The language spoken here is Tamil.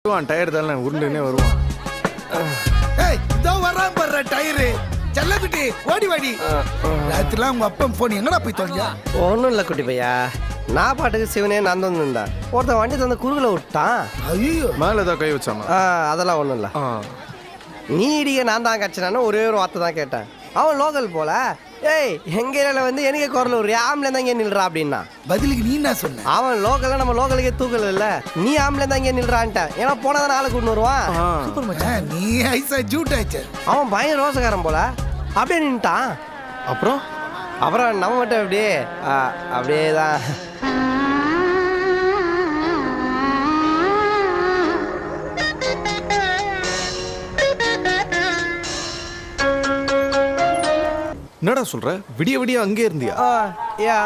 டயர் தானே உருண்டுனே வருவான். ஏய் இதோ வரான் பாரு டயரு. செல்லக்குட்டி ஓடி வாடி. ராத்திரிலாம் உங்க அப்பா போன் எங்கடா போய் தொலைஞ்சா? ஒன்றும் இல்லை குட்டி பையா, நான் பாட்டுக்கு சிவனே நான் வந்திருந்தேன். ஒருத்தன் வண்டி தந்து குறுகில் விட்டான். ஐயோ மேலே ஏதாவது கை வச்சாமா? அதெல்லாம் ஒன்றும் இல்லை. நீ இடிக்க நான் தான் கட்சினான்னு ஒரே ஒரு வார்த்தை தான் கேட்டேன். அவன் லோக்கல் போல. ஏய் எங்க ஏரியாவில் வந்து எனக்கு குரல் ஒரு ஆம்பளை தான் இங்கே நில்றா அப்படின்னா பதிலுக்கு நீ என்ன சொன்ன? அவன் லோக்கல்ல நம்ம லோக்கலுக்கே தூக்கல் இல்ல, நீ ஆம்பளை தான் இங்கே நில்றான்ட்டேன். ஏன்னா போனதான் ஆளை கூட்டு வருவான். சூப்பர் மச்சான், நீ ஐசா ஜூட் ஆச்சு. அவன் பயங்கர ரோசக்காரன் போல, அப்படியே நின்ட்டான். அப்புறம் நம்ம மட்டும் அப்படியே அப்படியே தான். என்னடா சொல்ற? விடிய விடிய அங்கே இருந்தியா? யா